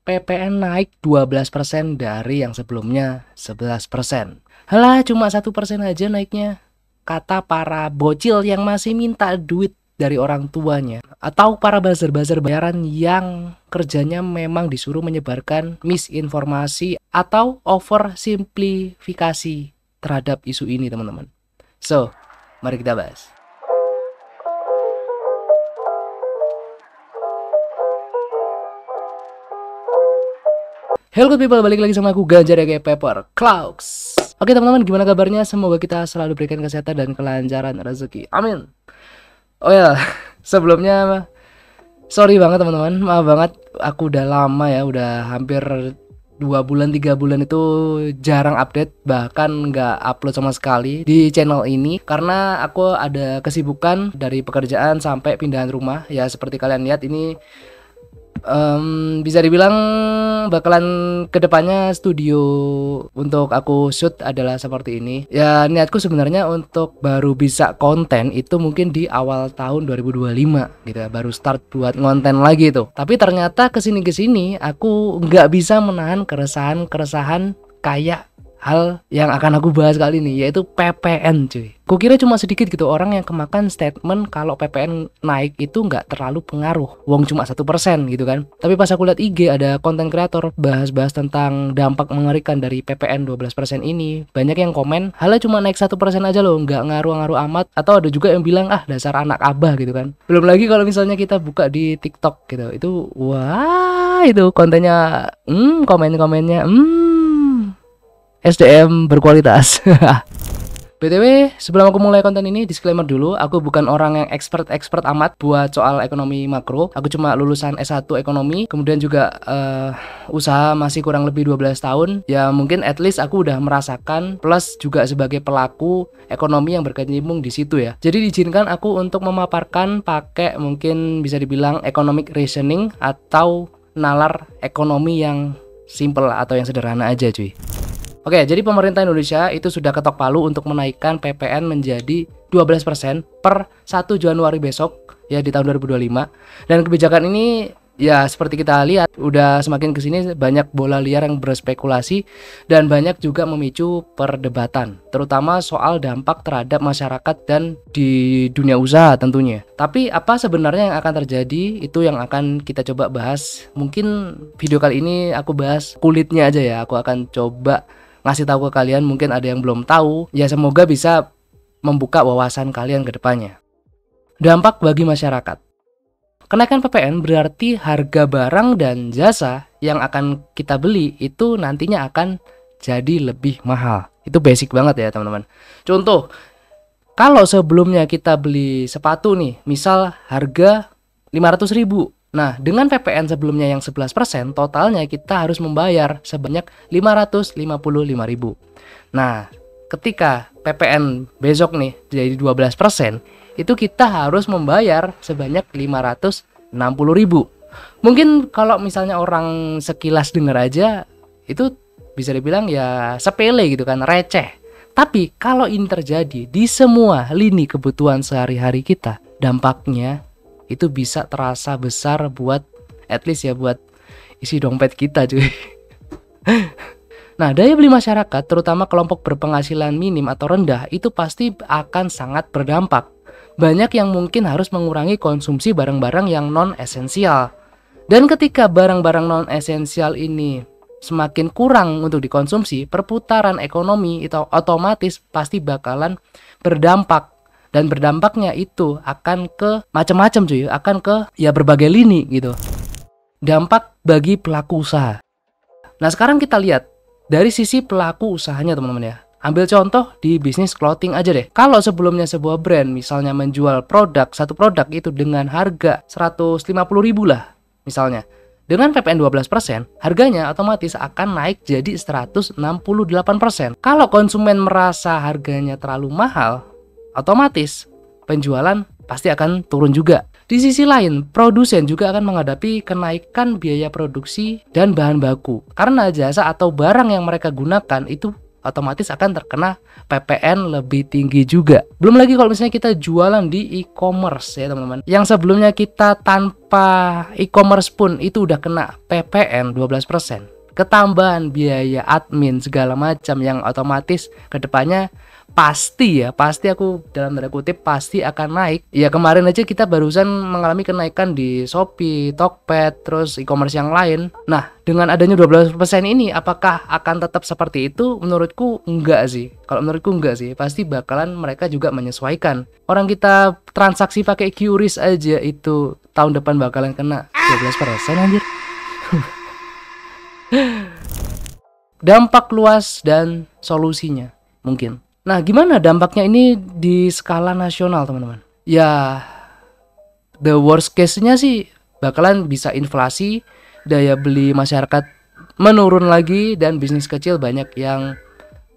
PPN naik 12% dari yang sebelumnya 11%. Halah, cuma 1% aja naiknya, kata para bocil yang masih minta duit dari orang tuanya, atau para buzzer-buzzer bayaran yang kerjanya memang disuruh menyebarkan misinformasi atau oversimplifikasi terhadap isu ini, teman-teman. So, mari kita bahas. Hello good people, balik lagi sama aku Ganjar ya kayak Pepper Clouds. Oke teman-teman, gimana kabarnya? Semoga kita selalu berikan kesehatan dan kelancaran rezeki. Amin. Oh ya, sebelumnya sorry banget teman-teman, maaf banget. Aku udah lama ya, udah hampir 2 bulan 3 bulan itu jarang update, bahkan nggak upload sama sekali di channel ini karena aku ada kesibukan dari pekerjaan sampai pindahan rumah. Ya seperti kalian lihat ini bisa dibilang bakalan kedepannya studio untuk aku shoot adalah seperti ini. Ya niatku sebenarnya untuk baru bisa konten itu mungkin di awal tahun 2025 gitu ya, baru start buat konten lagi tuh. Tapi ternyata kesini aku nggak bisa menahan keresahan kayak hal yang akan aku bahas kali ini, yaitu PPN cuy. Kukira cuma sedikit gitu orang yang kemakan statement kalau PPN naik itu nggak terlalu pengaruh, wong cuma 1% gitu kan. Tapi pas aku lihat IG ada konten kreator bahas-bahas tentang dampak mengerikan dari PPN 12% ini, banyak yang komen, halah cuma naik 1% aja loh, nggak ngaruh-ngaruh amat. Atau ada juga yang bilang, ah dasar anak abah gitu kan. Belum lagi kalau misalnya kita buka di TikTok gitu, itu wah itu kontennya, komen-komennya, SDM berkualitas. BTW, sebelum aku mulai konten ini, disclaimer dulu, aku bukan orang yang expert amat buat soal ekonomi makro. Aku cuma lulusan S1 ekonomi, kemudian juga usaha masih kurang lebih 12 tahun. Ya mungkin at least aku udah merasakan, plus juga sebagai pelaku ekonomi yang berkecimpung di situ ya. Jadi diizinkan aku untuk memaparkan pakai mungkin bisa dibilang economic reasoning atau nalar ekonomi yang simple atau yang sederhana aja cuy. Oke, jadi pemerintah Indonesia itu sudah ketok palu untuk menaikkan PPN menjadi 12% per 1 Januari besok ya di tahun 2025. Dan kebijakan ini ya seperti kita lihat udah semakin kesini banyak bola liar yang berspekulasi dan banyak juga memicu perdebatan, terutama soal dampak terhadap masyarakat dan di dunia usaha tentunya. Tapi apa sebenarnya yang akan terjadi itu yang akan kita coba bahas. Mungkin video kali ini aku bahas kulitnya aja ya, aku akan coba ngasih tahu ke kalian, mungkin ada yang belum tahu. Ya semoga bisa membuka wawasan kalian ke depannya. Dampak bagi masyarakat. Kenaikan PPN berarti harga barang dan jasa yang akan kita beli itu nantinya akan jadi lebih mahal. Itu basic banget ya teman-teman. Contoh, kalau sebelumnya kita beli sepatu nih, misal harga 500.000. Nah, dengan PPN sebelumnya yang 11%, totalnya kita harus membayar sebanyak 555.000. Nah, ketika PPN besok nih jadi 12%, itu kita harus membayar sebanyak 560.000. Mungkin kalau misalnya orang sekilas dengar aja, itu bisa dibilang ya sepele gitu kan, receh. Tapi kalau ini terjadi di semua lini kebutuhan sehari-hari kita, dampaknya itu bisa terasa besar buat at least ya buat isi dompet kita cuy. Nah, daya beli masyarakat terutama kelompok berpenghasilan minim atau rendah itu pasti akan sangat berdampak. Banyak yang mungkin harus mengurangi konsumsi barang-barang yang non esensial. Dan ketika barang-barang non esensial ini semakin kurang untuk dikonsumsi, perputaran ekonomi itu otomatis pasti bakalan berdampak. Dan berdampaknya itu akan ke macam-macam cuy, akan ke ya berbagai lini gitu. Dampak bagi pelaku usaha. Nah sekarang kita lihat dari sisi pelaku usahanya teman-teman ya. Ambil contoh di bisnis clothing aja deh. Kalau sebelumnya sebuah brand misalnya menjual satu produk itu dengan harga 150.000 lah misalnya. Dengan PPN 12%, harganya otomatis akan naik jadi 168%. Kalau konsumen merasa harganya terlalu mahal, otomatis penjualan pasti akan turun juga. Di sisi lain, produsen juga akan menghadapi kenaikan biaya produksi dan bahan baku. Karena jasa atau barang yang mereka gunakan itu otomatis akan terkena PPN lebih tinggi juga. Belum lagi kalau misalnya kita jualan di e-commerce ya teman-teman, yang sebelumnya kita tanpa e-commerce pun itu udah kena PPN 12%. Ketambahan biaya admin segala macam yang otomatis kedepannya pasti aku dalam tanda kutip pasti akan naik. Ya kemarin aja kita barusan mengalami kenaikan di Shopee, Tokped, terus e-commerce yang lain. Nah, dengan adanya 12% ini apakah akan tetap seperti itu? Menurutku enggak sih. Kalau menurutku enggak sih, pasti bakalan mereka juga menyesuaikan. Orang kita transaksi pakai QRIS aja itu tahun depan bakalan kena 12% anjir. Dampak luas dan solusinya mungkin. Nah, gimana dampaknya ini di skala nasional, teman-teman? Ya, the worst case-nya sih bakalan bisa inflasi, daya beli masyarakat menurun lagi, dan bisnis kecil banyak yang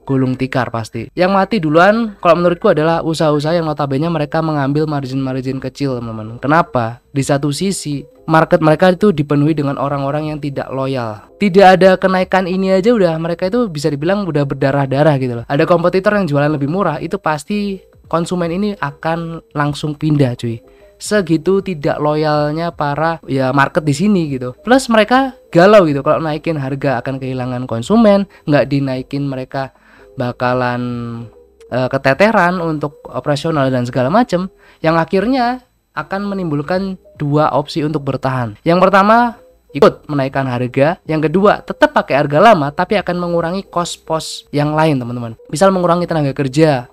gulung tikar pasti. Yang mati duluan kalau menurutku adalah usaha-usaha yang notabene mereka mengambil margin-margin kecil, teman-teman. Kenapa? Di satu sisi market mereka itu dipenuhi dengan orang-orang yang tidak loyal. Tidak ada kenaikan ini aja udah mereka itu bisa dibilang udah berdarah-darah gitu loh. Ada kompetitor yang jualan lebih murah, itu pasti konsumen ini akan langsung pindah cuy. Segitu tidak loyalnya para market di sini gitu. Plus mereka galau gitu kalau naikin harga akan kehilangan konsumen, nggak dinaikin mereka bakalan keteteran untuk operasional dan segala macam, yang akhirnya akan menimbulkan dua opsi untuk bertahan. Yang pertama, ikut menaikkan harga. Yang kedua, tetap pakai harga lama tapi akan mengurangi cost-pos yang lain, teman-teman. Misal mengurangi tenaga kerja,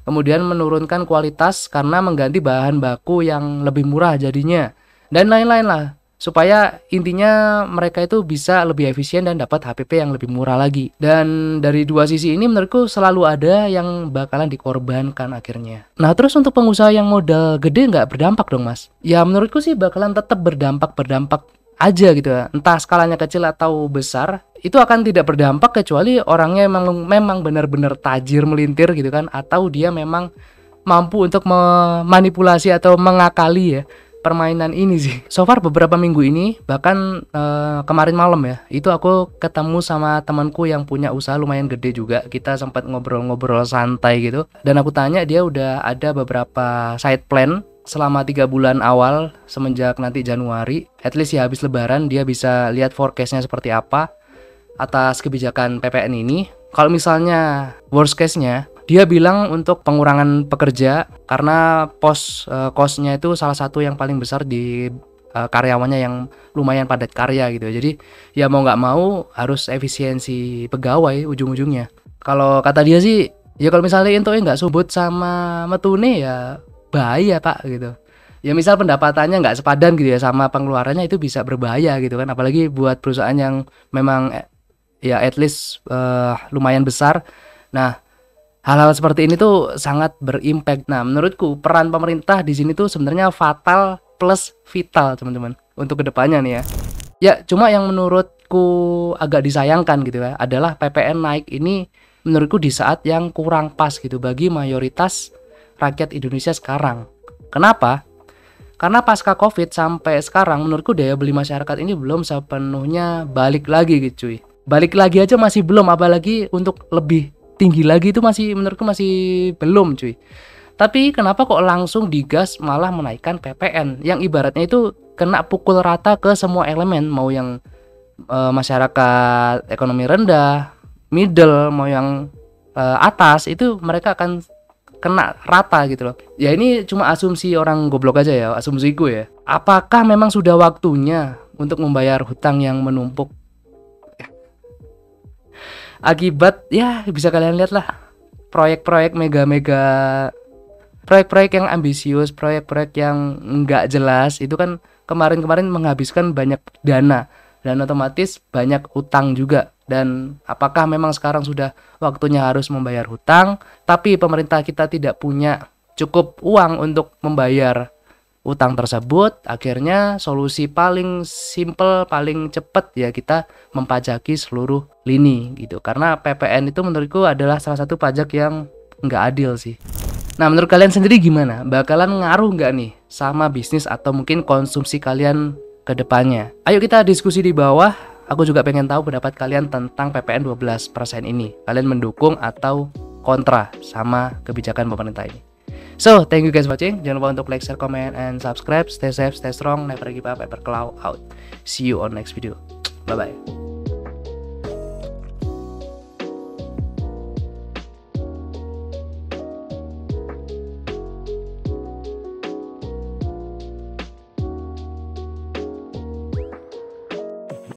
kemudian menurunkan kualitas karena mengganti bahan baku yang lebih murah jadinya, dan lain-lain lah. Supaya intinya mereka itu bisa lebih efisien dan dapat HPP yang lebih murah lagi. Dan dari dua sisi ini menurutku selalu ada yang bakalan dikorbankan akhirnya. Nah, terus untuk pengusaha yang modal gede nggak berdampak dong, Mas? Ya menurutku sih bakalan tetap berdampak aja gitu ya. Entah skalanya kecil atau besar, itu akan tidak berdampak kecuali orangnya memang benar-benar tajir melintir gitu kan, atau dia memang mampu untuk memanipulasi atau mengakali ya permainan ini sih. So far beberapa minggu ini, bahkan kemarin malam ya, itu aku ketemu sama temanku yang punya usaha lumayan gede juga. Kita sempat ngobrol-ngobrol santai gitu, dan aku tanya dia udah ada beberapa side plan selama 3 bulan awal semenjak nanti Januari. At least ya habis lebaran dia bisa lihat forecastnya seperti apa atas kebijakan PPN ini. Kalau misalnya worst case-nya, dia bilang untuk pengurangan pekerja karena cost-nya itu salah satu yang paling besar di karyawannya yang lumayan padat karya gitu. Jadi ya mau nggak mau harus efisiensi pegawai ujung-ujungnya. Kalau kata dia sih, ya kalau misalnya itu nggak subut sama metune ya bahaya pak gitu. Ya misal pendapatannya nggak sepadan gitu ya sama pengeluarannya, itu bisa berbahaya gitu kan. Apalagi buat perusahaan yang memang ya at least lumayan besar. Nah, hal-hal seperti ini tuh sangat berimpact. Nah, menurutku peran pemerintah di sini tuh sebenarnya fatal plus vital, teman-teman, untuk kedepannya nih ya. Ya, cuma yang menurutku agak disayangkan gitu ya, adalah PPN naik ini menurutku di saat yang kurang pas gitu bagi mayoritas rakyat Indonesia sekarang. Kenapa? Karena pasca Covid sampai sekarang menurutku daya beli masyarakat ini belum sepenuhnya balik lagi gitu cuy. Balik lagi aja masih belum, apalagi untuk lebih tinggi lagi itu masih menurutku masih belum cuy. Tapi kenapa kok langsung digas malah menaikkan PPN yang ibaratnya itu kena pukul rata ke semua elemen, mau yang masyarakat ekonomi rendah, middle, mau yang atas, itu mereka akan kena rata gitu loh. Ya ini cuma asumsi orang goblok aja ya, asumsiku ya. Apakah memang sudah waktunya untuk membayar hutang yang menumpuk? Akibat ya bisa kalian lihat lah, proyek-proyek mega-mega, proyek-proyek yang ambisius, proyek-proyek yang nggak jelas itu kan kemarin-kemarin menghabiskan banyak dana dan otomatis banyak utang juga. Dan apakah memang sekarang sudah waktunya harus membayar hutang, tapi pemerintah kita tidak punya cukup uang untuk membayar utang tersebut? Akhirnya solusi paling simple, paling cepat ya kita mempajaki seluruh lini gitu. Karena PPN itu menurutku adalah salah satu pajak yang nggak adil sih. Nah, menurut kalian sendiri gimana? Bakalan ngaruh nggak nih sama bisnis atau mungkin konsumsi kalian ke depannya? Ayo kita diskusi di bawah. aku juga pengen tahu pendapat kalian tentang PPN 12% ini. Kalian mendukung atau kontra sama kebijakan pemerintah ini? So, thank you guys for watching. Jangan lupa untuk like, share, comment, and subscribe. Stay safe, stay strong, never give up, ever claw out. See you on next video. Bye-bye.